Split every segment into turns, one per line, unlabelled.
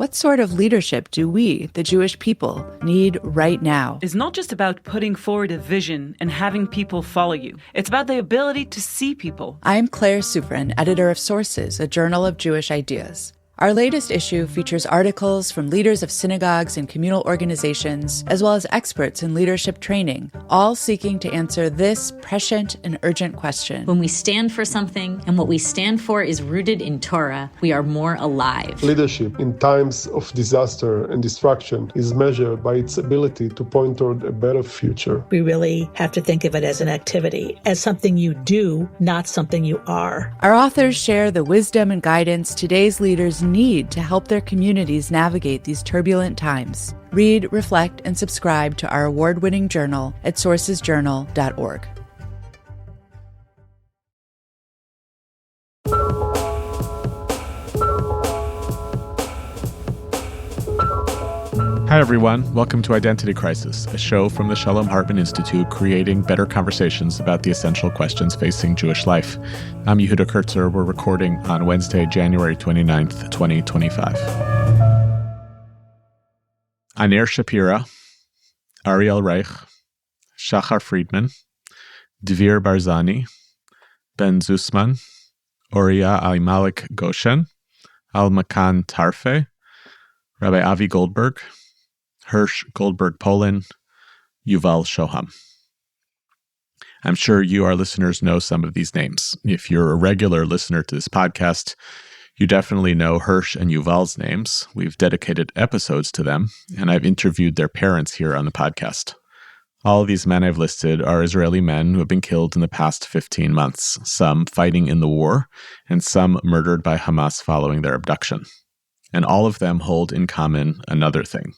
What sort of leadership do we, the Jewish people, need right now?
It's not just about putting forward a vision and having people follow you. It's about the ability to see people.
I'm Claire Sufrin, editor of Sources, a journal of Jewish ideas. Our latest issue features articles from leaders of synagogues and communal organizations, as well as experts in leadership training, all seeking to answer this prescient and urgent question.
When we stand for something, and what we stand for is rooted in Torah, we are more alive.
Leadership in times of disaster and destruction is measured by its ability to point toward a better future.
We really have to think of it as an activity, as something you do, not something you are.
Our authors share the wisdom and guidance today's leaders need to help their communities navigate these turbulent times. Read, reflect, and subscribe to our award-winning journal at sourcesjournal.org.
Hi, everyone. Welcome to Identity Crisis, a show from the Shalom Hartman Institute creating better conversations about the essential questions facing Jewish life. I'm Yehuda Kurtzer. We're recording on Wednesday, January 29th, 2025. Aner Shapira, Ariel Reich, Shahar Friedman, Dvir Barzani, Ben Zussman, Oriya Ayimalk Goshen, Almkan Tarfe, Rabbi Avi Goldberg, Hersh Goldberg-Polin, Yuval Shoham. I'm sure you, our listeners, know some of these names. If you're a regular listener to this podcast, you definitely know Hersh and Yuval's names. We've dedicated episodes to them, and I've interviewed their parents here on the podcast. All of these men I've listed are Israeli men who have been killed in the past 15 months, some fighting in the war, and some murdered by Hamas following their abduction. And all of them hold in common another thing.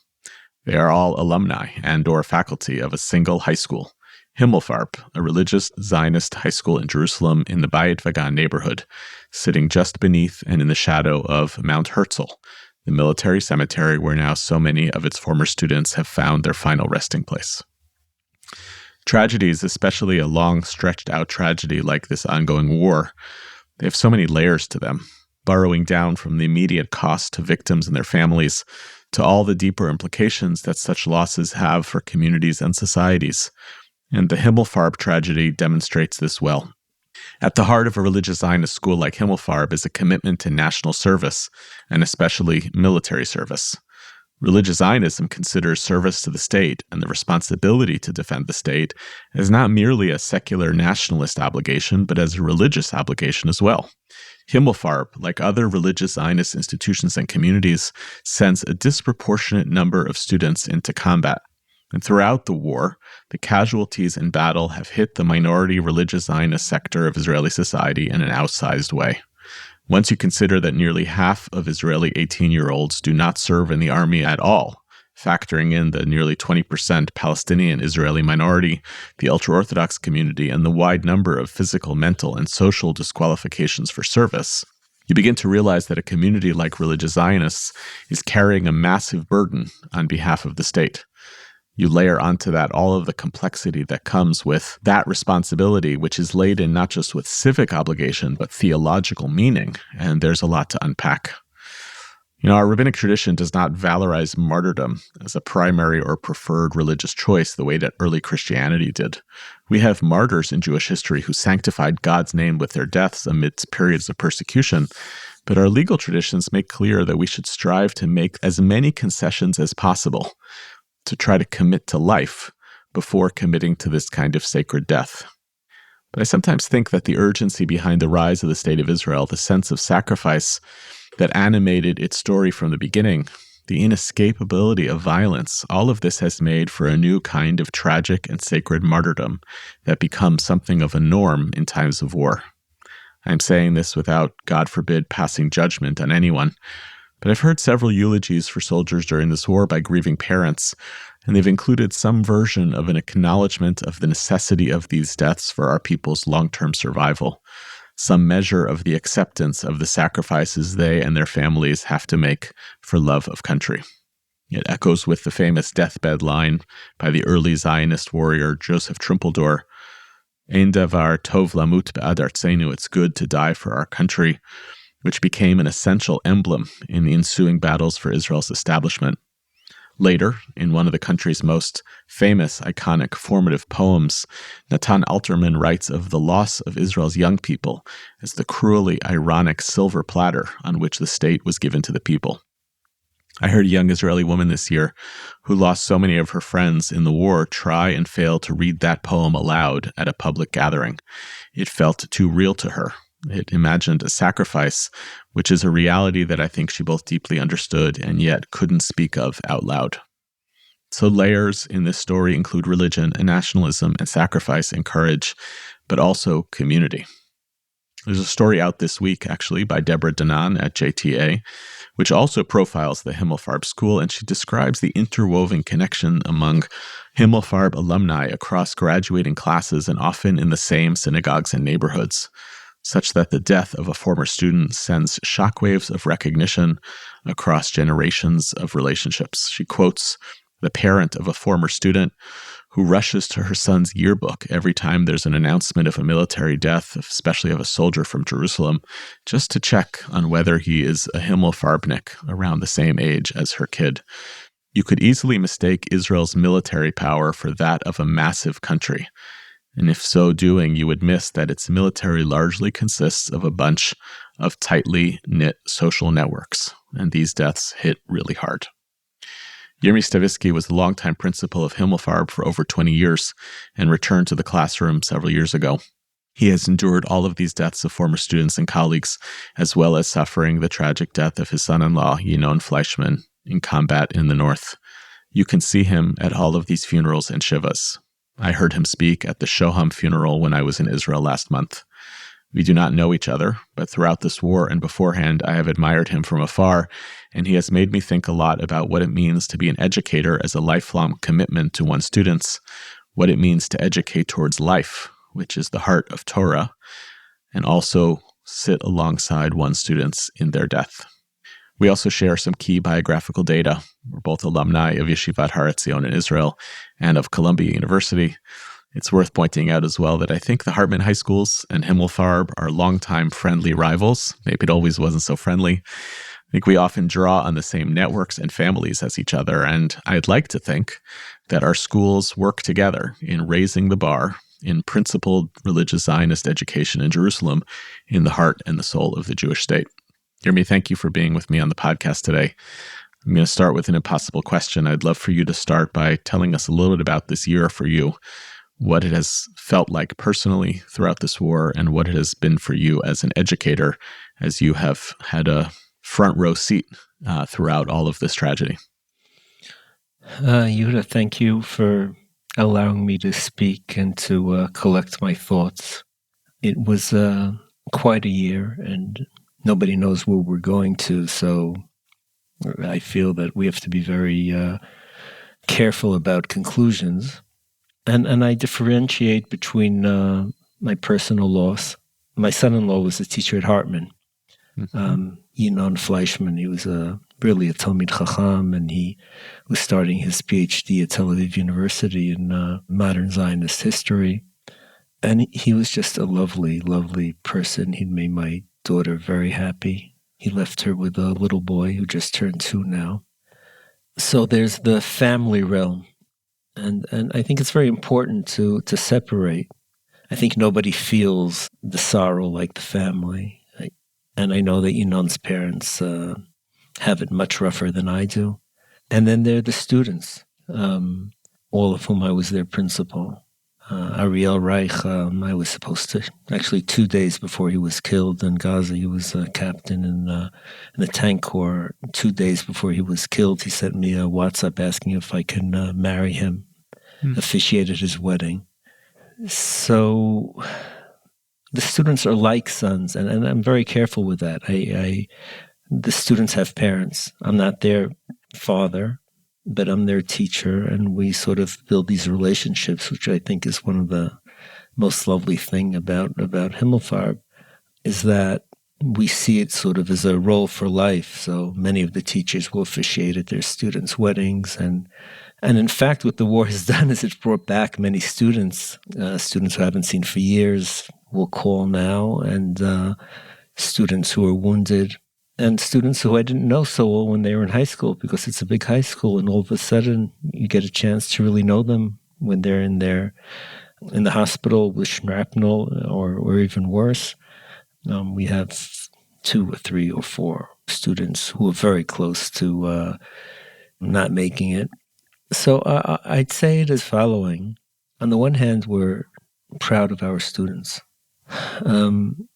They are all alumni and/or faculty of a single high school, Himmelfarb, a religious Zionist high school in Jerusalem in the Bayit Vagan neighborhood, sitting just beneath and in the shadow of Mount Herzl, the military cemetery where now so many of its former students have found their final resting place. Tragedies, especially a long, stretched-out tragedy like this ongoing war, they have so many layers to them, burrowing down from the immediate cost to victims and their families to all the deeper implications that such losses have for communities and societies. And the Himmelfarb tragedy demonstrates this well. At the heart of a religious Zionist school like Himmelfarb is a commitment to national service, and especially military service. Religious Zionism considers service to the state and the responsibility to defend the state as not merely a secular nationalist obligation, but as a religious obligation as well. Himmelfarb, like other religious Zionist institutions and communities, sends a disproportionate number of students into combat. And throughout the war, the casualties in battle have hit the minority religious Zionist sector of Israeli society in an outsized way. Once you consider that nearly half of Israeli 18-year-olds do not serve in the army at all, factoring in the nearly 20% Palestinian Israeli minority, the ultra-Orthodox community, and the wide number of physical, mental, and social disqualifications for service, you begin to realize that a community like religious Zionists is carrying a massive burden on behalf of the state. You layer onto that all of the complexity that comes with that responsibility, which is laden not just with civic obligation, but theological meaning, and there's a lot to unpack. You know, our rabbinic tradition does not valorize martyrdom as a primary or preferred religious choice the way that early Christianity did. We have martyrs in Jewish history who sanctified God's name with their deaths amidst periods of persecution, but our legal traditions make clear that we should strive to make as many concessions as possible to try to commit to life before committing to this kind of sacred death. But I sometimes think that the urgency behind the rise of the State of Israel, the sense of sacrifice that animated its story from the beginning, the inescapability of violence, all of this has made for a new kind of tragic and sacred martyrdom that becomes something of a norm in times of war. I'm saying this without, God forbid, passing judgment on anyone, but I've heard several eulogies for soldiers during this war by grieving parents, and they've included some version of an acknowledgement of the necessity of these deaths for our people's long-term survival, some measure of the acceptance of the sacrifices they and their families have to make for love of country. It echoes with the famous deathbed line by the early Zionist warrior Joseph Trumpeldor, Ein davar tov lamut be'ad artzenu, it's good to die for our country, which became an essential emblem in the ensuing battles for Israel's establishment. Later, in one of the country's most famous, iconic, formative poems, Natan Alterman writes of the loss of Israel's young people as the cruelly ironic silver platter on which the state was given to the people. I heard a young Israeli woman this year who lost so many of her friends in the war try and fail to read that poem aloud at a public gathering. It felt too real to her. It imagined a sacrifice, which is a reality that I think she both deeply understood and yet couldn't speak of out loud. So layers in this story include religion and nationalism and sacrifice and courage, but also community. There's a story out this week, actually, by Deborah Danan at JTA, which also profiles the Himmelfarb School, and she describes the interwoven connection among Himmelfarb alumni across graduating classes and often in the same synagogues and neighborhoods, such that the death of a former student sends shockwaves of recognition across generations of relationships. She quotes the parent of a former student who rushes to her son's yearbook every time there's an announcement of a military death, especially of a soldier from Jerusalem, just to check on whether he is a Himmelfarbnik around the same age as her kid. You could easily mistake Israel's military power for that of a massive country. And if so doing, you would miss that its military largely consists of a bunch of tightly knit social networks, and these deaths hit really hard. Jeremy Stavisky was the longtime principal of Himmelfarb for over 20 years and returned to the classroom several years ago. He has endured all of these deaths of former students and colleagues, as well as suffering the tragic death of his son-in-law, Yinon Fleishman, in combat in the north. You can see him at all of these funerals and shivas. I heard him speak at the Shoham funeral when I was in Israel last month. We do not know each other, but throughout this war and beforehand, I have admired him from afar, and he has made me think a lot about what it means to be an educator as a lifelong commitment to one's students, what it means to educate towards life, which is the heart of Torah, and also sit alongside one's students in their death. We also share some key biographical data. We're both alumni of Yeshivat Har Etzion in Israel and of Columbia University. It's worth pointing out as well that I think the Hartman High Schools and Himmelfarb are longtime friendly rivals. Maybe it always wasn't so friendly. I think we often draw on the same networks and families as each other, and I'd like to think that our schools work together in raising the bar in principled religious Zionist education in Jerusalem in the heart and the soul of the Jewish state. Jeremy, thank you for being with me on the podcast today. I'm going to start with an impossible question. I'd love for you to start by telling us a little bit about this year for you, what it has felt like personally throughout this war, and what it has been for you as an educator, as you have had a front row seat throughout all of this tragedy.
Yehuda, thank you for allowing me to speak and to collect my thoughts. It was quite a year, and nobody knows where we're going to, so I feel that we have to be very careful about conclusions. And I differentiate between my personal loss. My son-in-law was a teacher at Hartman, Yinon Fleishman. He was really a Talmid Chacham, and he was starting his PhD at Tel Aviv University in modern Zionist history. And he was just a lovely, lovely person. He made my daughter very happy. He left her with a little boy who just turned 2 now. So there's the family realm. And I think it's very important to separate. I think nobody feels the sorrow like the family. And I know that Yinon's parents have it much rougher than I do. And then there are the students, all of whom I was their principal. Ariel Reich, I was supposed to, actually 2 days before he was killed in Gaza, he was a captain in the tank corps. 2 days before he was killed, he sent me a WhatsApp asking if I can marry him, officiated his wedding. So the students are like sons, and I'm very careful with that. The students have parents. I'm not their father, but I'm their teacher, and we sort of build these relationships, which I think is one of the most lovely thing about Himmelfarb, is that we see it sort of as a role for life. So many of the teachers will officiate at their students' weddings, and in fact, what the war has done is it's brought back many students who I haven't seen for years will call now and students who were wounded, and students who I didn't know so well when they were in high school, because it's a big high school, and all of a sudden you get a chance to really know them when they're in the hospital with shrapnel or even worse. We have 2 or 3 or 4 students who are very close to not making it. So I'd say it as following. On the one hand, we're proud of our students. In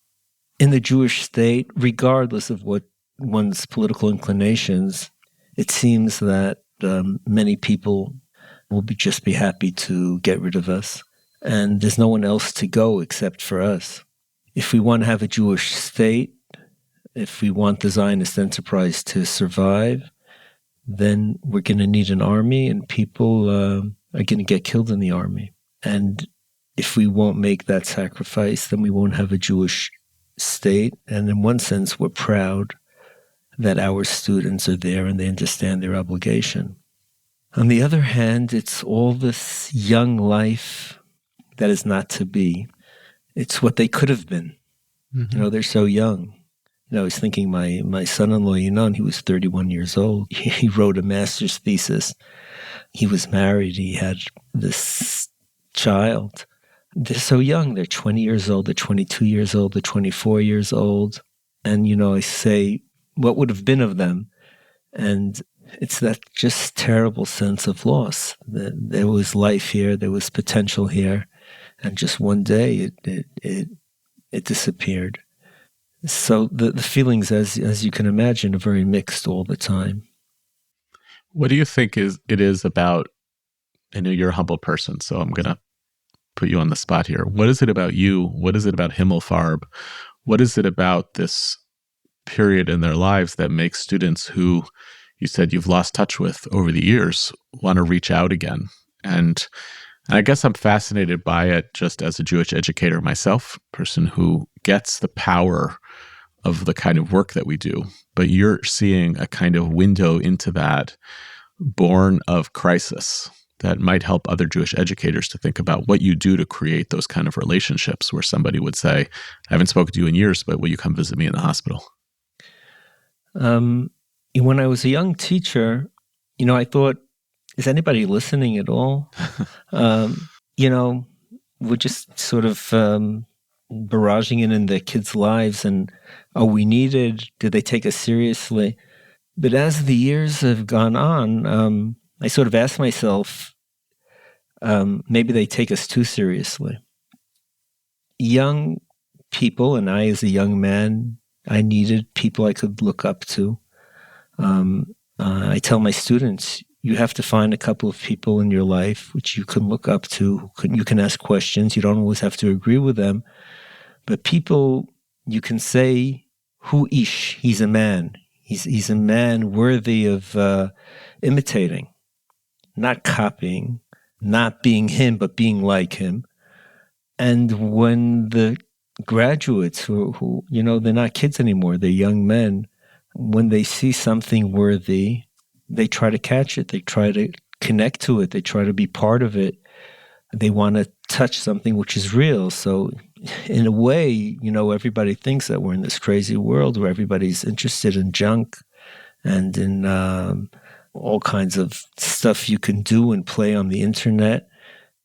the Jewish state, regardless of what one's political inclinations, it seems that many people will just be happy to get rid of us. And there's no one else to go except for us. If we want to have a Jewish state, if we want the Zionist enterprise to survive, then we're going to need an army, and people are going to get killed in the army. And if we won't make that sacrifice, then we won't have a Jewish state. And in one sense, we're proud that our students are there and they understand their obligation. On the other hand, it's all this young life that is not to be. It's what they could have been. Mm-hmm. They're so young. I was thinking my son-in-law, Yinon, he was 31 years old. He wrote a master's thesis. He was married. He had this child. They're so young. They're 20 years old. They're 22 years old. They're 24 years old. And, I say, what would have been of them? And it's that just terrible sense of loss. There was life here. There was potential here. And just one day it disappeared. So the feelings, as you can imagine, are very mixed all the time.
What do you think it is about, I know you're a humble person, so I'm going to put you on the spot here. What is it about you? What is it about Himmelfarb? What is it about this period in their lives that makes students who you said you've lost touch with over the years want to reach out again? And I guess I'm fascinated by it just as a Jewish educator myself, person who gets the power of the kind of work that we do. But you're seeing a kind of window into that born of crisis that might help other Jewish educators to think about what you do to create those kind of relationships where somebody would say, I haven't spoken to you in years, but will you come visit me in the hospital?
When I was a young teacher, I thought, is anybody listening at all? We're just sort of barraging it in their kids' lives, and are we needed? Did they take us seriously? But as the years have gone on, I sort of asked myself, maybe they take us too seriously. Young people, and I as a young man, I needed people I could look up to. I tell my students, you have to find a couple of people in your life which you can look up to, you can ask questions. You don't always have to agree with them, but people you can say, hu ish, he's a man. He's a man worthy of imitating, not copying, not being him, but being like him. And when the graduates who they're not kids anymore, they're young men, when they see something worthy, they try to catch it. They try to connect to it. They try to be part of it. They want to touch something which is real. So in a way, everybody thinks that we're in this crazy world where everybody's interested in junk and in all kinds of stuff you can do and play on the internet.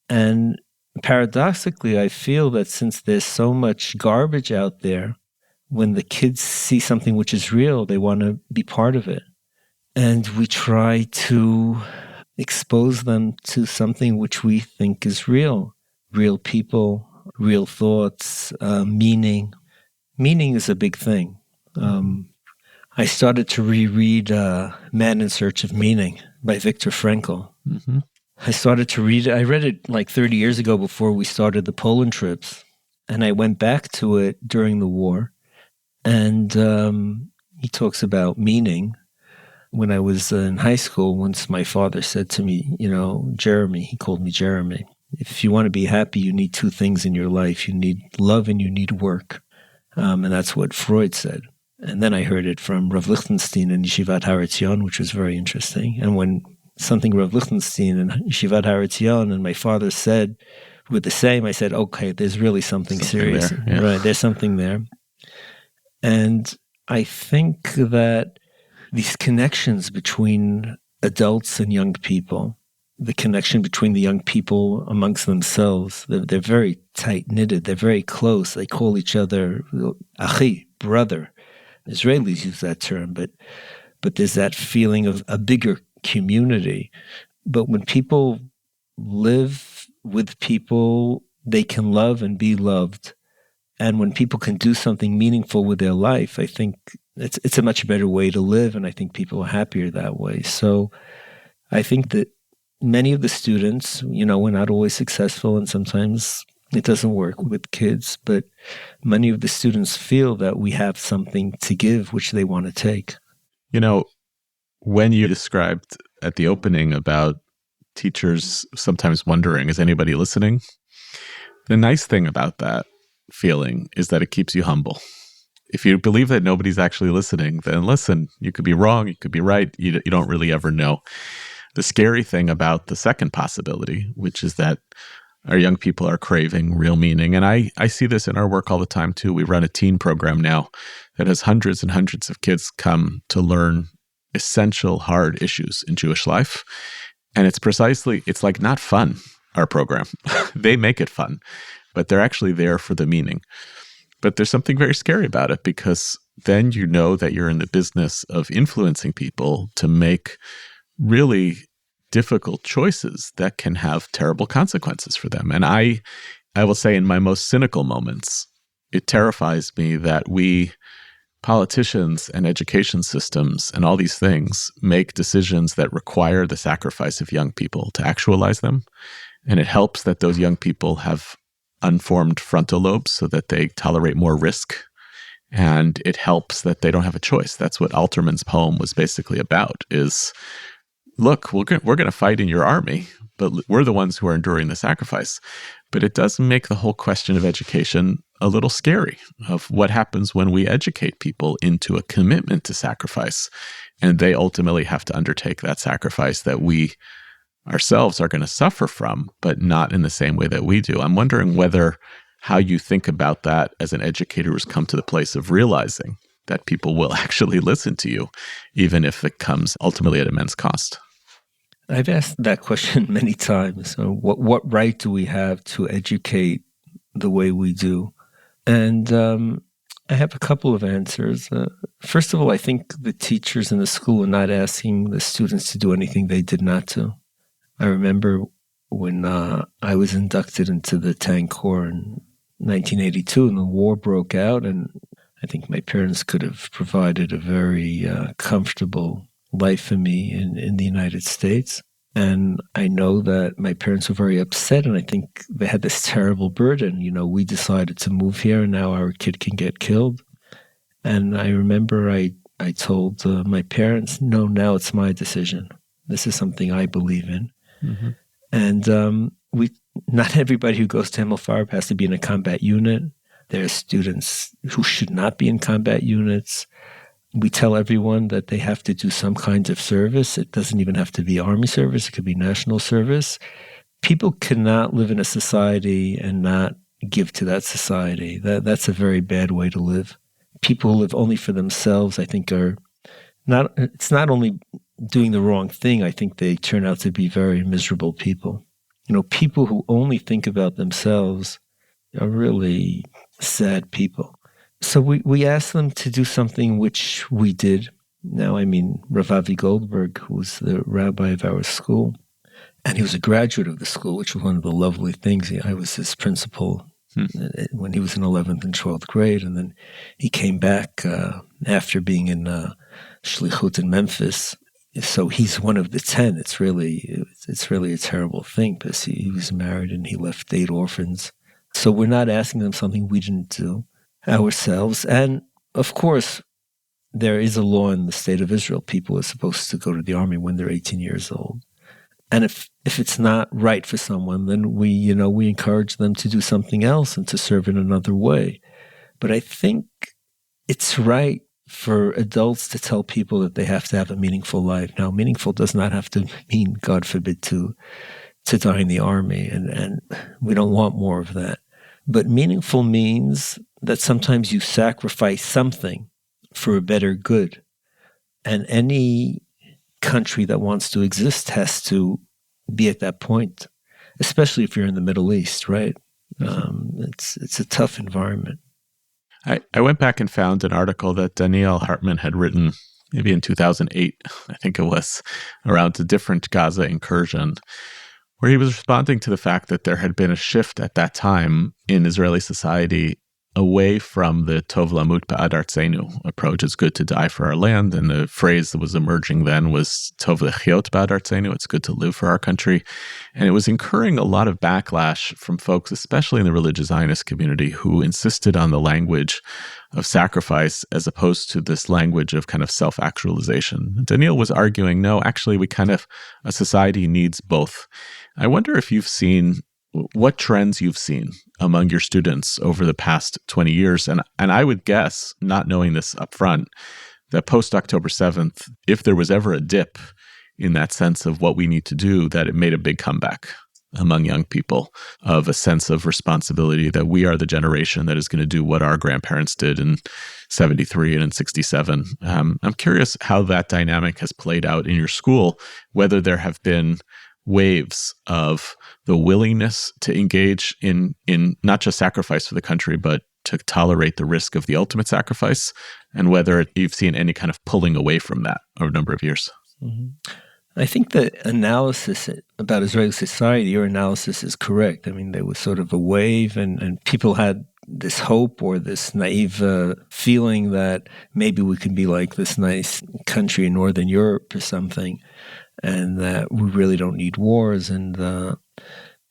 And paradoxically, I feel that since there's so much garbage out there, when the kids see something which is real, they want to be part of it. And we try to expose them to something which we think is real people, real thoughts, meaning. Meaning is a big thing. I started to reread Man in Search of Meaning by Viktor Frankl. Mm-hmm. I started to read it. I read it like 30 years ago before we started the Poland trips. And I went back to it during the war. And he talks about meaning. When I was in high school, once my father said to me, Jeremy, he called me Jeremy, if you want to be happy, you need 2 things in your life. You need love and you need work. And that's what Freud said. And then I heard it from Rav Lichtenstein in Yeshivat Har Etzion, which was very interesting. And when something Rav Lichtenstein in Yeshivat Har Etzion and my father said were the same, I said, okay, there's really something serious.
There, yeah.
Right, there's something there. And I think that these connections between adults and young people, the connection between the young people amongst themselves, they're very tight-knitted, they're very close. They call each other achi, brother. Israelis use that term, but there's that feeling of a bigger community. But when people live with people, they can love and be loved. And when people can do something meaningful with their life, I think it's a much better way to live, and I think people are happier that way. So I think that many of the students, we're not always successful, and sometimes it doesn't work with kids, but many of the students feel that we have something to give, which they want to take.
When you described at the opening about teachers sometimes wondering, is anybody listening? The nice thing about that feeling is that it keeps you humble. If you believe that nobody's actually listening, then listen. You could be wrong, you could be right. You don't really ever know. The scary thing about the second possibility, which is that our young people are craving real meaning. And I see this in our work all the time too. We run a teen program now that has hundreds and hundreds of kids come to learn essential, hard issues in Jewish life. And it's like not fun, our program. They make it fun, but they're actually there for the meaning. But there's something very scary about it, because then you know that you're in the business of influencing people to make really difficult choices that can have terrible consequences for them. And I will say, in my most cynical moments, it terrifies me that we, politicians and education systems and all these things, make decisions that require the sacrifice of young people to actualize them. And it helps that those young people have unformed frontal lobes so that they tolerate more risk. And it helps that they don't have a choice. That's what Alterman's poem was basically about, is, look, we're going to fight in your army, but we're the ones who are enduring the sacrifice. But it does make the whole question of education a little scary, of what happens when we educate people into a commitment to sacrifice, and they ultimately have to undertake that sacrifice that we ourselves are going to suffer from, but not in the same way that we do. I'm wondering how you think about that as an educator who's come to the place of realizing that people will actually listen to you, even if it comes ultimately at immense cost.
I've asked that question many times. So what right do we have to educate the way we do? And I have a couple of answers. First of all, I think the teachers in the school are not asking the students to do anything they did not do. I remember when I was inducted into the Tank Corps in 1982, and the war broke out, and I think my parents could have provided a very comfortable life for me in the United States. And I know that my parents were very upset, and I think they had this terrible burden. We decided to move here, and now our kid can get killed. And I remember I told my parents, no, now it's my decision. This is something I believe in. Mm-hmm. And not everybody who goes to Himmelfarb has to be in a combat unit. There are students who should not be in combat units. We tell everyone that they have to do some kind of service. It doesn't even have to be army service. It could be national service. People cannot live in a society and not give to that society. That's a very bad way to live. People who live only for themselves, I think, it's not only doing the wrong thing, I think they turn out to be very miserable people. People who only think about themselves are really sad people. So we asked them to do something which we did. Now, Rabbi Avi Goldberg, who was the rabbi of our school, and he was a graduate of the school, which was one of the lovely things. I was his principal when he was in 11th and 12th grade, and then he came back after being in Shlichut in Memphis. So he's one of the 10. It's really a terrible thing, because he was married and he left 8 orphans. So we're not asking them something we didn't do ourselves. And of course, there is a law in the state of Israel. People are supposed to go to the army when they're 18 years old. And if it's not right for someone, then we encourage them to do something else and to serve in another way. But I think it's right for adults to tell people that they have to have a meaningful life. Now, meaningful does not have to mean, God forbid, to die in the army, and we don't want more of that. But meaningful means that sometimes you sacrifice something for a better good. And any country that wants to exist has to be at that point, especially if you're in the Middle East, right? It's a tough environment.
I went back and found an article that Daniel Hartman had written maybe in 2008, I think it was, around the different Gaza incursion, where he was responding to the fact that there had been a shift at that time in Israeli society away from the Tov Lamut Ba'ad Artzeinu approach. It's good to die for our land. And the phrase that was emerging then was Tov Lechiot Ba'ad Artzeinu. It's good to live for our country. And it was incurring a lot of backlash from folks, especially in the religious Zionist community, who insisted on the language of sacrifice as opposed to this language of kind of self-actualization. Daniel was arguing, no, actually, a society needs both. I wonder if you've seen what trends you've seen among your students over the past 20 years. And I would guess, not knowing this up front, that post-October 7th, if there was ever a dip in that sense of what we need to do, that it made a big comeback among young people of a sense of responsibility that we are the generation that is going to do what our grandparents did in 73 and in 67. I'm curious how that dynamic has played out in your school, whether there have been waves of the willingness to engage in not just sacrifice for the country, but to tolerate the risk of the ultimate sacrifice, and whether you've seen any kind of pulling away from that over a number of years.
Mm-hmm. I think the analysis about Israeli society, your analysis is correct. I mean, there was sort of a wave and people had this hope or this naive feeling that maybe we could be like this nice country in Northern Europe or something, and that we really don't need wars. And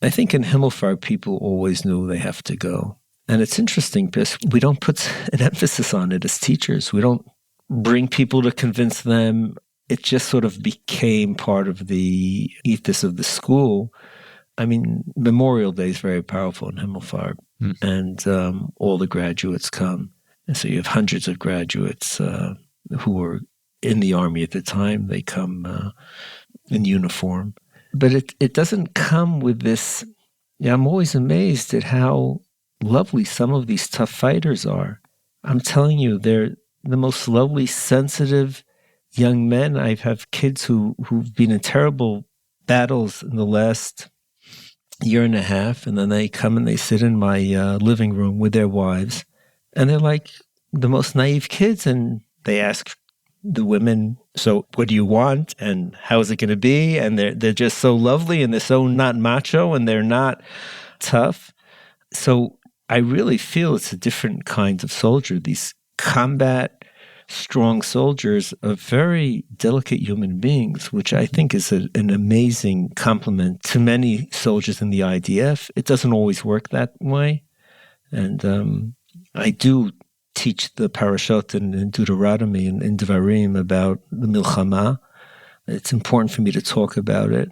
I think in Himmelfarb, people always knew they have to go. And it's interesting because we don't put an emphasis on it as teachers. We don't bring people to convince them. It just sort of became part of the ethos of the school. I mean, Memorial Day is very powerful in Himmelfarb, and all the graduates come. And so you have hundreds of graduates who were in the army at the time. They come in uniform. But it doesn't come with this. I'm always amazed at how lovely some of these tough fighters are. I'm telling you, they're the most lovely, sensitive young men. I have kids who've been in terrible battles in the last year and a half, and then they come and they sit in my living room with their wives, and they're like the most naive kids, and they ask the women, so what do you want, and how is it going to be? And they're just so lovely, and they're so not macho, and they're not tough. So I really feel it's a different kind of soldier. These combat strong soldiers are very delicate human beings, which I think is an amazing compliment to many soldiers in the IDF. It doesn't always work that way. And I do teach the parashot in Deuteronomy and in Dvarim about the milchama. It's important for me to talk about it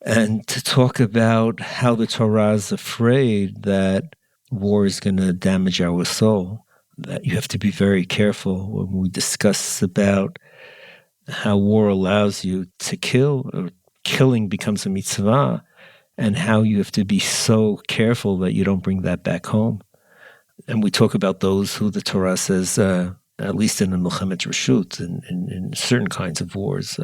and to talk about how the Torah is afraid that war is going to damage our soul, that you have to be very careful when we discuss about how war allows you to kill, or killing becomes a mitzvah, and how you have to be so careful that you don't bring that back home. And we talk about those who the Torah says, at least in the Milchemet Reshut, in certain kinds of wars,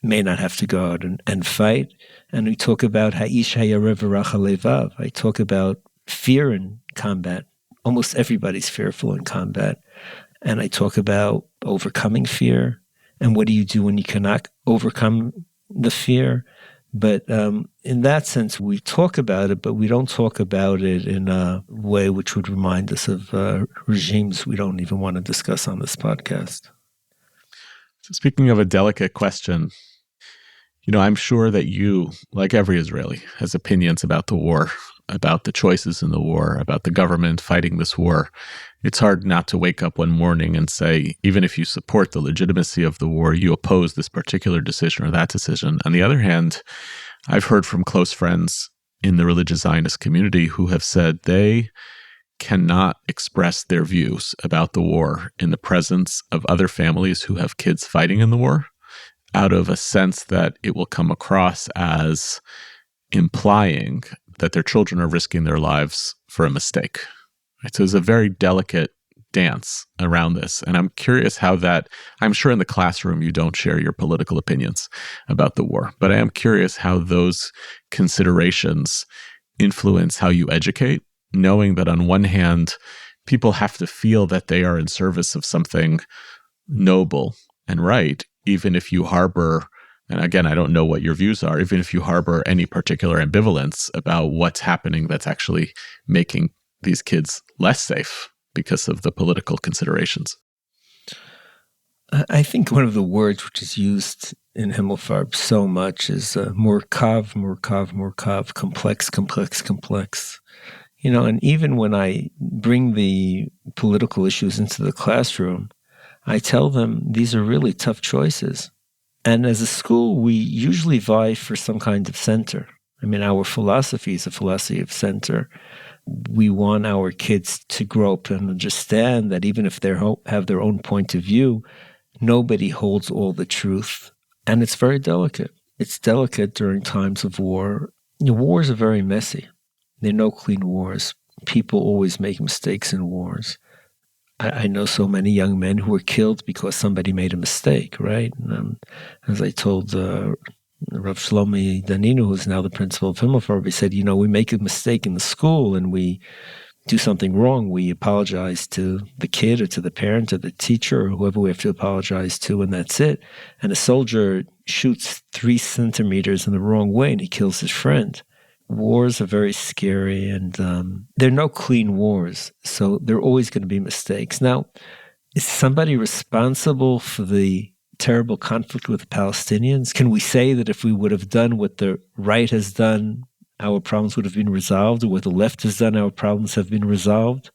may not have to go out and fight. And we talk about Ha'ish hayarev v'rach halevav. I talk about fear in combat. Almost everybody's fearful in combat. And I talk about overcoming fear and what do you do when you cannot overcome the fear. But in that sense, we talk about it, but we don't talk about it in a way which would remind us of regimes we don't even want to discuss on this podcast.
So speaking of a delicate question, I'm sure that you, like every Israeli, has opinions about the war, about the choices in the war, about the government fighting this war. It's hard not to wake up one morning and say, even if you support the legitimacy of the war, you oppose this particular decision or that decision. On the other hand, I've heard from close friends in the religious Zionist community who have said they cannot express their views about the war in the presence of other families who have kids fighting in the war, out of a sense that it will come across as implying that their children are risking their lives for a mistake, Right? So it's a very delicate dance around this. And I'm curious how that, I'm sure in the classroom you don't share your political opinions about the war, but I am curious how those considerations influence how you educate, knowing that on one hand, people have to feel that they are in service of something noble and right, even if you harbor, and again, I don't know what your views are, even if you harbor any particular ambivalence about what's happening that's actually making these kids less safe because of the political considerations.
I think one of the words which is used in Himmelfarb so much is murkav, complex. And even when I bring the political issues into the classroom, I tell them these are really tough choices. And as a school, we usually vie for some kind of center. I mean, our philosophy is a philosophy of center. We want our kids to grow up and understand that even if they have their own point of view, nobody holds all the truth. And it's very delicate. It's delicate during times of war. Wars are very messy. There are no clean wars. People always make mistakes in wars. I know so many young men who were killed because somebody made a mistake, right? As I told Rav Shlomi Daninu, who's now the principal of Himmelfarb, he said, we make a mistake in the school and we do something wrong. We apologize to the kid or to the parent or the teacher or whoever we have to apologize to, and that's it. And a soldier shoots 3 centimeters in the wrong way and he kills his friend. Wars are very scary, and there are no clean wars, so there are always going to be mistakes. Now, is somebody responsible for the terrible conflict with the Palestinians? Can we say that if we would have done what the right has done, our problems would have been resolved, or what the left has done, our problems have been resolved?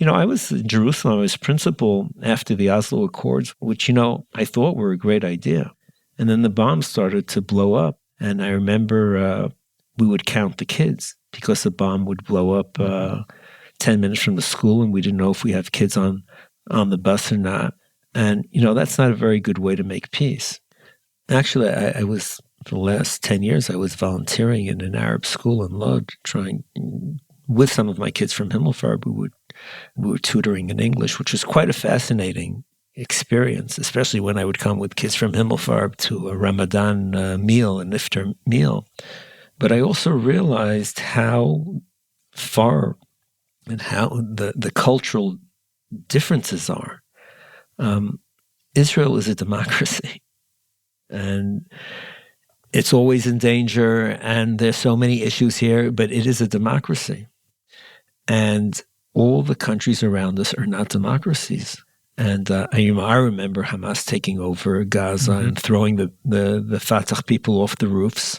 I was in Jerusalem, I was principal after the Oslo Accords, which, I thought were a great idea. And then the bombs started to blow up, and I remember we would count the kids because a bomb would blow up 10 minutes from the school, and we didn't know if we have kids on the bus or not. And, that's not a very good way to make peace. Actually, I was, for the last 10 years, I was volunteering in an Arab school in Lod, trying, with some of my kids from Himmelfarb, we were tutoring in English, which was quite a fascinating experience, especially when I would come with kids from Himmelfarb to a Ramadan meal, an iftar meal. But I also realized how far and how the cultural differences are. Israel is a democracy, and it's always in danger, and there's so many issues here, but it is a democracy. And all the countries around us are not democracies. And I remember Hamas taking over Gaza and throwing the Fatah people off the roofs.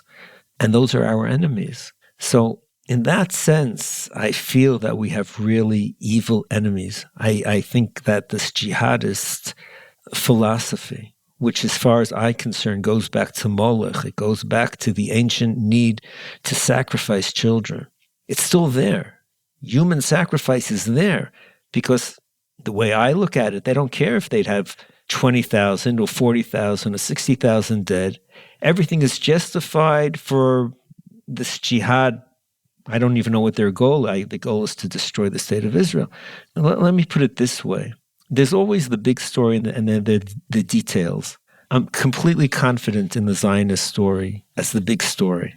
And those are our enemies. So in that sense, I feel that we have really evil enemies. I think that this jihadist philosophy, which as far as I'm concerned goes back to Molech, it goes back to the ancient need to sacrifice children. It's still there. Human sacrifice is there because the way I look at it, they don't care if they'd have 20,000 or 40,000 or 60,000 dead. Everything is justified for this jihad. I don't even know what their goal is. The goal is to destroy the state of Israel. Let me put it this way. There's always the big story and then the details. I'm completely confident in the Zionist story as the big story.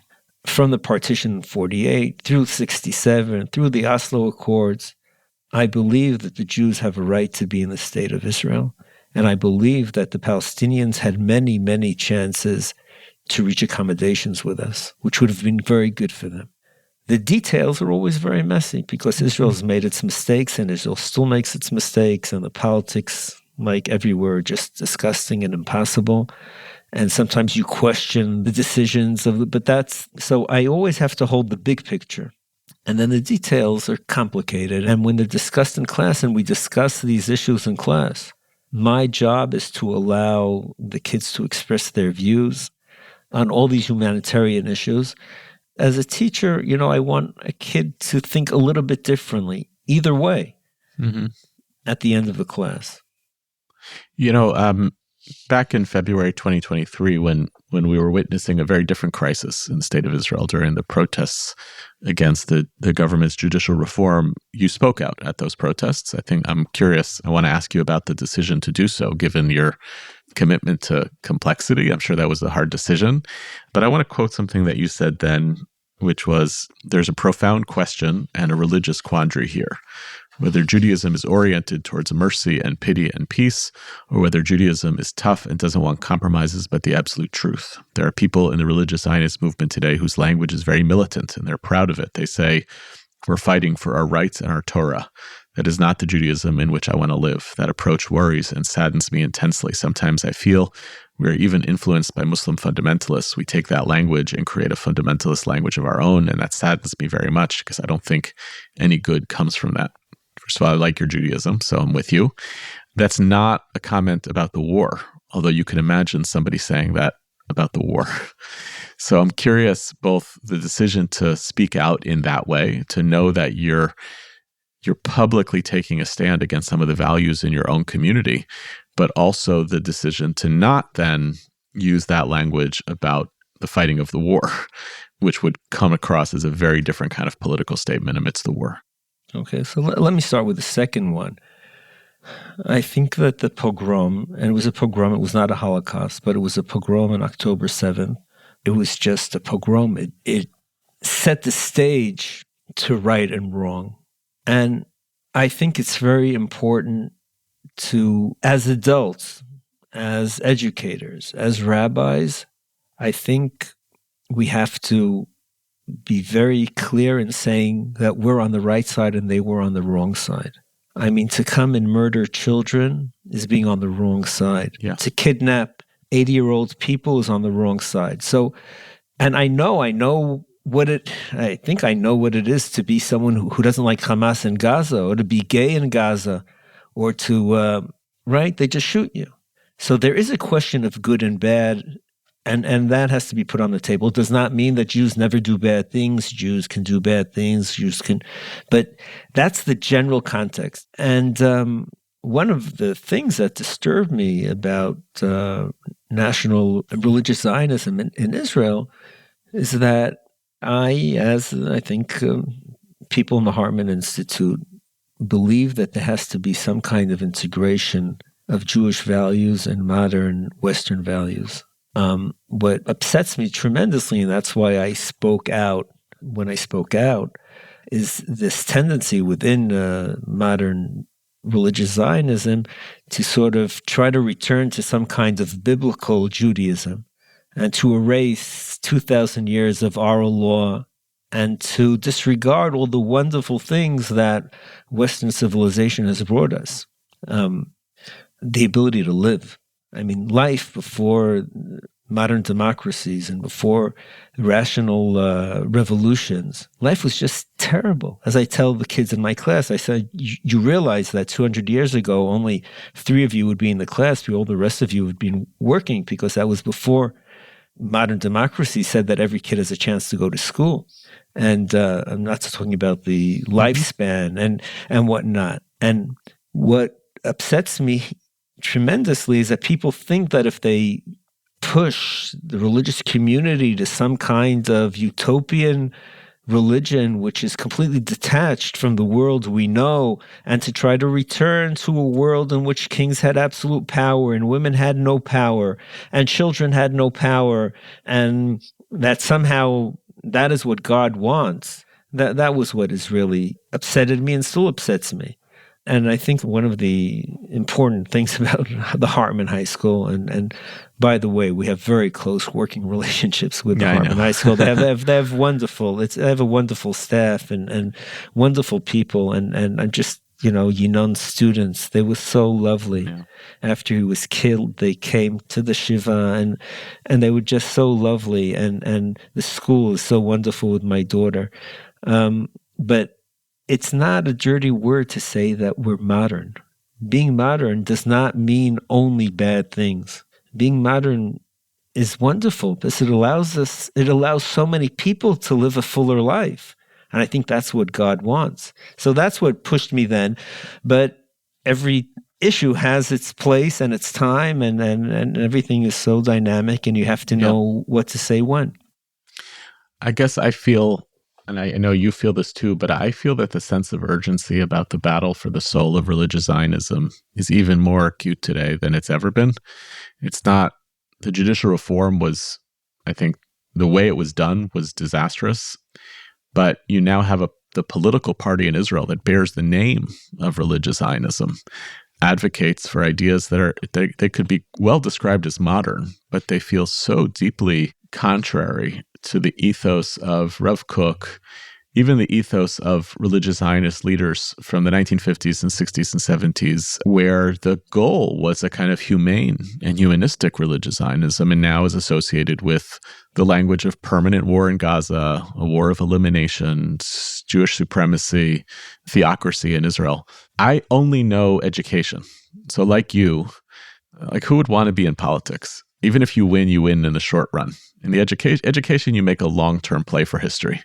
From the partition in 48, through 67, through the Oslo Accords, I believe that the Jews have a right to be in the state of Israel. And I believe that the Palestinians had many, many chances to reach accommodations with us, which would have been very good for them. The details are always very messy because Israel has made its mistakes and Israel still makes its mistakes, and the politics, like everywhere, are just disgusting and impossible. And sometimes you question the decisions so I always have to hold the big picture. And then the details are complicated. And when they're discussed in class, and we discuss these issues in class, my job is to allow the kids to express their views on all these humanitarian issues. As a teacher, I want a kid to think a little bit differently, either way, at the end of the class.
back in February 2023, when we were witnessing a very different crisis in the state of Israel during the protests against the government's judicial reform, you spoke out at those protests. I'm curious. I want to ask you about the decision to do so, given your commitment to complexity. I'm sure that was a hard decision. But I want to quote something that you said then, which was, "There's a profound question and a religious quandary here. Whether Judaism is oriented towards mercy and pity and peace, or whether Judaism is tough and doesn't want compromises but the absolute truth. There are people in the religious Zionist movement today whose language is very militant, and they're proud of it. They say, 'We're fighting for our rights and our Torah.' That is not the Judaism in which I want to live. That approach worries and saddens me intensely. Sometimes I feel we are even influenced by Muslim fundamentalists. We take that language and create a fundamentalist language of our own, and that saddens me very much because I don't think any good comes from that. First of all, I like your Judaism, so I'm with you." That's not a comment about the war, although you can imagine somebody saying that about the war. So I'm curious, both the decision to speak out in that way, to know that you're publicly taking a stand against some of the values in your own community, but also the decision to not then use that language about the fighting of the war, which would come across as a very different kind of political statement amidst the war.
Okay, so let me start with the second one. I think that the pogrom, and it was a pogrom, it was not a Holocaust, but it was a pogrom on October 7th. It was just a pogrom. It set the stage to right and wrong. And I think it's very important to, as adults, as educators, as rabbis, I think we have to be very clear in saying that we're on the right side and they were on the wrong side. I mean, to come and murder children is being on the wrong side.
Yeah.
To kidnap 80-year-old people is on the wrong side. So, and I think I know what it is to be someone who doesn't like Hamas in Gaza, or to be gay in Gaza, or to, right? They just shoot you. So there is a question of good and bad. And that has to be put on the table. It does not mean that Jews never do bad things. Jews can do bad things. But that's the general context. And one of the things that disturbed me about national religious Zionism in Israel is that as I think people in the Hartman Institute, believe that there has to be some kind of integration of Jewish values and modern Western values. What upsets me tremendously, and that's why I spoke out when I spoke out, is this tendency within modern religious Zionism to sort of try to return to some kind of biblical Judaism and to erase 2,000 years of oral law and to disregard all the wonderful things that Western civilization has brought us. The ability to live. I mean, life before modern democracies and before rational revolutions, life was just terrible. As I tell the kids in my class, I said, you realize that 200 years ago, only 3 of you would be in the class, all the rest of you would be working, because that was before modern democracy said that every kid has a chance to go to school. And I'm not talking about the lifespan and whatnot. And what upsets me tremendously is that people think that if they push the religious community to some kind of utopian religion which is completely detached from the world we know, and to try to return to a world in which kings had absolute power and women had no power and children had no power, and that somehow that is what God wants, that was what has really upsetted me and still upsets me. And I think one of the important things about the Hartman High School, and by the way, we have very close working relationships with the Hartman High School. They have wonderful. They have a wonderful staff and wonderful people, and I'm just, Yinon students. They were so lovely. Yeah. After he was killed, they came to the shiva, and they were just so lovely. And the school is so wonderful with my daughter, but. It's not a dirty word to say that we're modern. Being modern does not mean only bad things. Being modern is wonderful because it allows so many people to live a fuller life. And I think that's what God wants. So that's what pushed me then. But every issue has its place and its time, and everything is so dynamic, and you have to know what to say when.
I guess I feel, and I know you feel this too, but I feel that the sense of urgency about the battle for the soul of religious Zionism is even more acute today than it's ever been. It's not, the judicial reform was, I think, the way it was done was disastrous, but you now have the political party in Israel that bears the name of religious Zionism, advocates for ideas that are, they could be well described as modern, but they feel so deeply contrary to the ethos of Rav Kook, even the ethos of religious Zionist leaders from the 1950s and 60s and 70s, where the goal was a kind of humane and humanistic religious Zionism, and now is associated with the language of permanent war in Gaza, a war of elimination, Jewish supremacy, theocracy in Israel. I only know education. So like you, like who would want to be in politics? Even if you win in the short run. In the education, you make a long-term play for history.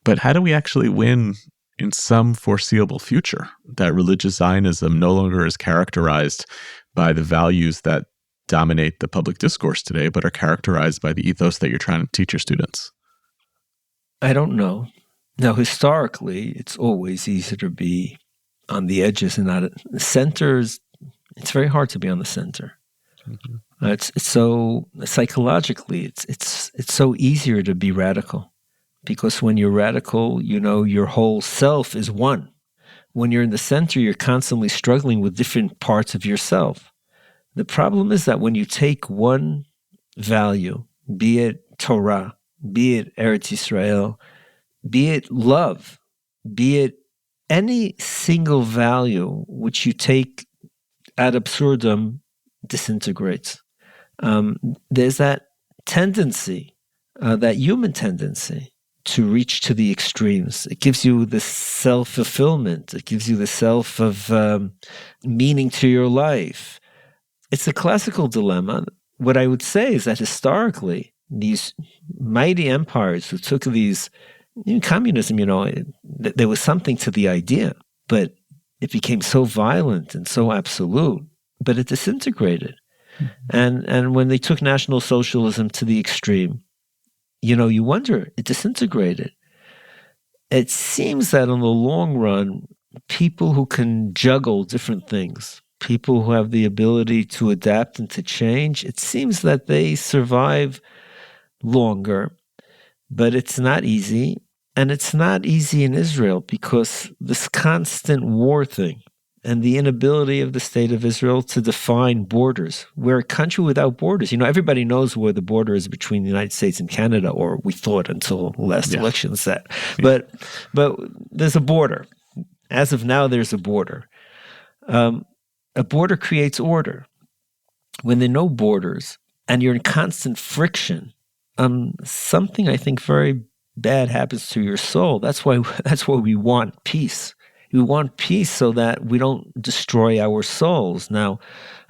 But how do we actually win in some foreseeable future that religious Zionism no longer is characterized by the values that dominate the public discourse today, but are characterized by the ethos that you're trying to teach your students?
I don't know. Now, historically, it's always easier to be on the edges and not at the centers. It's very hard to be on the center. Mm-hmm. It's so psychologically, it's so easier to be radical, because when you're radical, you know your whole self is one. When you're in the center, you're constantly struggling with different parts of yourself. The problem is that when you take one value, be it Torah, be it Eretz Yisrael, be it love, be it any single value which you take ad absurdum, disintegrates. There's that tendency, that human tendency, to reach to the extremes. It gives you the self-fulfillment. It gives you the self of meaning to your life. It's a classical dilemma. What I would say is that historically, these mighty empires who took these, communism, there was something to the idea, but it became so violent and so absolute, but it disintegrated. Mm-hmm. And when they took National Socialism to the extreme, you wonder, it disintegrated. It seems that in the long run, people who can juggle different things, people who have the ability to adapt and to change, it seems that they survive longer. But it's not easy. And it's not easy in Israel because this constant war thing and the inability of the state of Israel to define borders. We're a country without borders. Everybody knows where the border is between the United States and Canada, or we thought until the last election set. Yeah. But there's a border. As of now, there's a border. A border creates order. When there are no borders and you're in constant friction, something I think very bad happens to your soul. That's why we want peace. We want peace so that we don't destroy our souls. Now,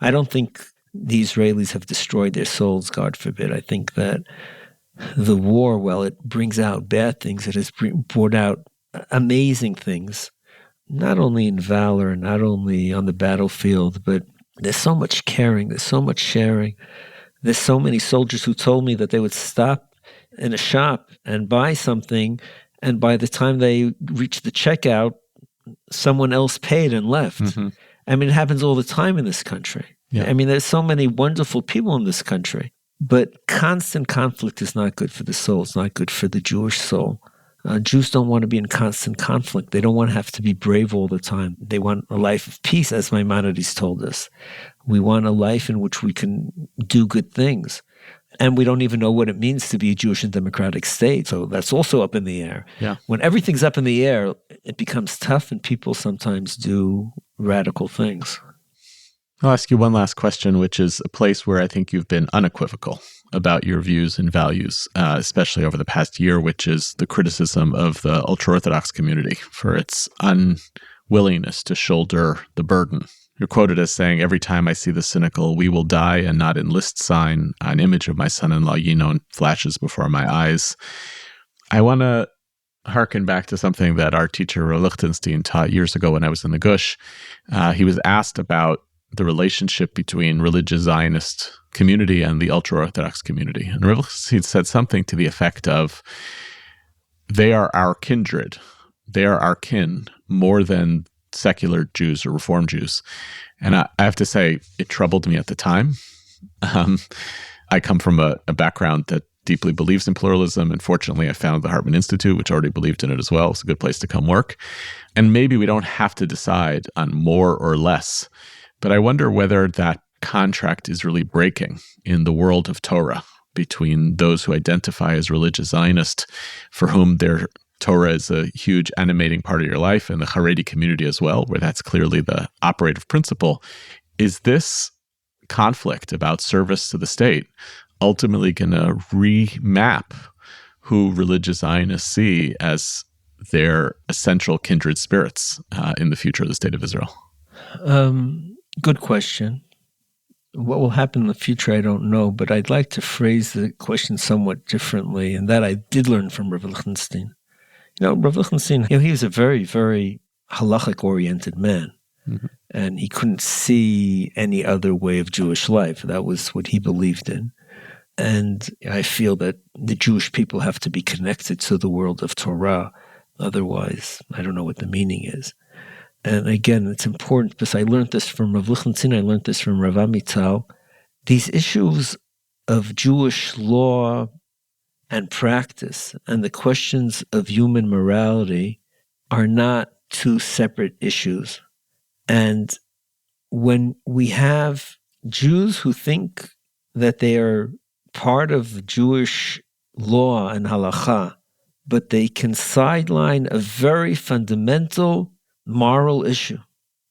I don't think the Israelis have destroyed their souls, God forbid. I think that the war, while it brings out bad things, it has brought out amazing things, not only in valor, not only on the battlefield, but there's so much caring, there's so much sharing. There's so many soldiers who told me that they would stop in a shop and buy something, and by the time they reached the checkout, someone else paid and left. Mm-hmm. It happens all the time in this country. Yeah. There's so many wonderful people in this country, but constant conflict is not good for the soul. It's not good for the Jewish soul. Jews don't want to be in constant conflict. They don't want to have to be brave all the time. They want a life of peace, as Maimonides told us. We want a life in which we can do good things. And we don't even know what it means to be a Jewish and democratic state. So that's also up in the air. Yeah. When everything's up in the air, it becomes tough, and people sometimes do radical things.
I'll ask you one last question, which is a place where I think you've been unequivocal about your views and values, especially over the past year, which is the criticism of the ultra-Orthodox community for its unwillingness to shoulder the burden. You're quoted as saying, "Every time I see the cynical 'we will die and not enlist' sign, an image of my son-in-law Yinon flashes before my eyes." I want to harken back to something that our teacher Lichtenstein taught years ago when I was in the Gush. He was asked about the relationship between religious Zionist community and the ultra-Orthodox community. And Rabbi Chassid said something to the effect of, they are our kindred, they are our kin, more than secular Jews or Reform Jews. And I have to say, it troubled me at the time. I come from a background that deeply believes in pluralism, and fortunately I found the Hartman Institute, which already believed in it as well. It's a good place to come work. And maybe we don't have to decide on more or less, but I wonder whether that contract is really breaking in the world of Torah between those who identify as religious Zionist, for whom their Torah is a huge animating part of your life, and the Haredi community as well, where that's clearly the operative principle. Is this conflict about service to the state ultimately going to remap who religious Zionists see as their essential kindred spirits in the future of the state of Israel?
Good question. What will happen in the future, I don't know, but I'd like to phrase the question somewhat differently, and that I did learn from Rav Lichtenstein. Rav Lichtenstein, he was a very, very halachic-oriented man, and he couldn't see any other way of Jewish life. That was what he believed in. And I feel that the Jewish people have to be connected to the world of Torah. Otherwise, I don't know what the meaning is. And again, it's important because I learned this from Rav Lichtenstein, I learned this from Rav Amital. These issues of Jewish law and practice and the questions of human morality are not two separate issues. And when we have Jews who think that they are part of Jewish law and halacha, but they can sideline a very fundamental moral issue,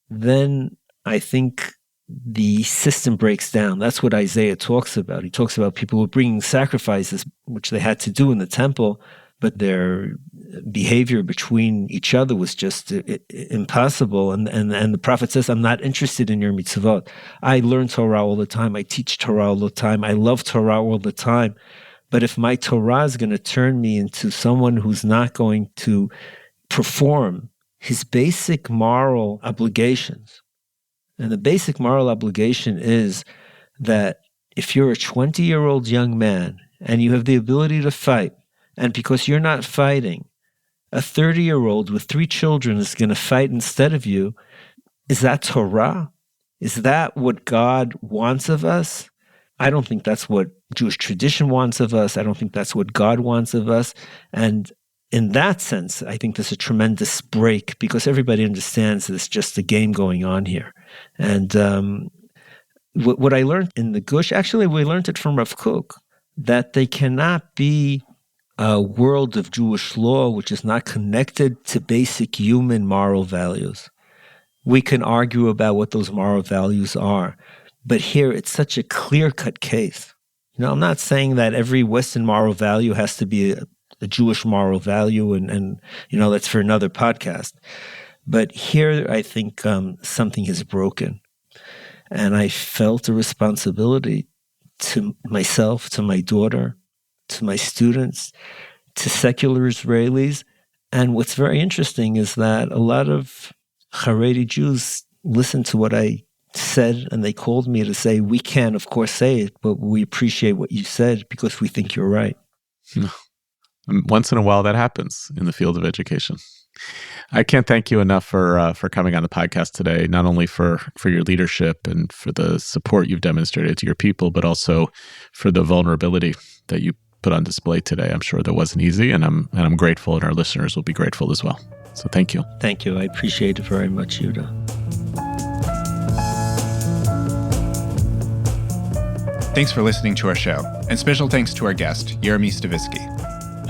then I think the system breaks down. That's what Isaiah talks about. He talks about people who were bringing sacrifices, which they had to do in the temple, but their behavior between each other was just impossible. And the prophet says, I'm not interested in your mitzvot. I learn Torah all the time. I teach Torah all the time. I love Torah all the time. But if my Torah is going to turn me into someone who's not going to perform his basic moral obligations, and the basic moral obligation is that if you're a 20-year-old young man and you have the ability to fight, and because you're not fighting, a 30-year-old with 3 children is going to fight instead of you, is that Torah? Is that what God wants of us? I don't think that's what Jewish tradition wants of us. I don't think that's what God wants of us. And in that sense, I think there's a tremendous break because everybody understands there's just a game going on here. And what I learned in the Gush, actually we learned it from Rav Kook, that they cannot be a world of Jewish law which is not connected to basic human moral values. We can argue about what those moral values are, but here it's such a clear-cut case. I'm not saying that every Western moral value has to be a Jewish moral value, and that's for another podcast. But here I think something has broken. And I felt a responsibility to myself, to my daughter, to my students, to secular Israelis. And what's very interesting is that a lot of Haredi Jews listened to what I said, and they called me to say, we can, of course, say it, but we appreciate what you said because we think you're right.
Once in a while, that happens in the field of education. I can't thank you enough for coming on the podcast today, not only for your leadership and for the support you've demonstrated to your people, but also for the vulnerability that you put on display today. I'm sure that wasn't easy, and I'm grateful, and our listeners will be grateful as well. So thank you.
Thank you. I appreciate it very much, Yehuda.
Thanks for listening to our show, and special thanks to our guest, Jeremy Stavisky.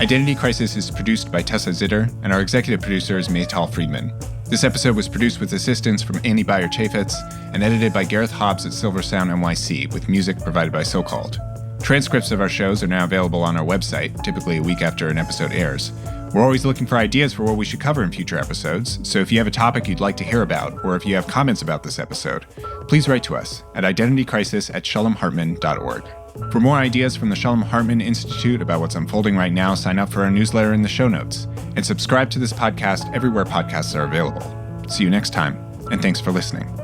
Identity Crisis is produced by Tessa Zitter, and our executive producer is Shahar Friedman. This episode was produced with assistance from Annie Beyer-Chaffetz and edited by Gareth Hobbs at Silver Sound NYC, with music provided by SoCalled. Transcripts of our shows are now available on our website, typically a week after an episode airs. We're always looking for ideas for what we should cover in future episodes, so if you have a topic you'd like to hear about, or if you have comments about this episode, please write to us at identitycrisis@shalomhartman.org. For more ideas from the Shalom Hartman Institute about what's unfolding right now, sign up for our newsletter in the show notes, and subscribe to this podcast everywhere podcasts are available. See you next time, and thanks for listening.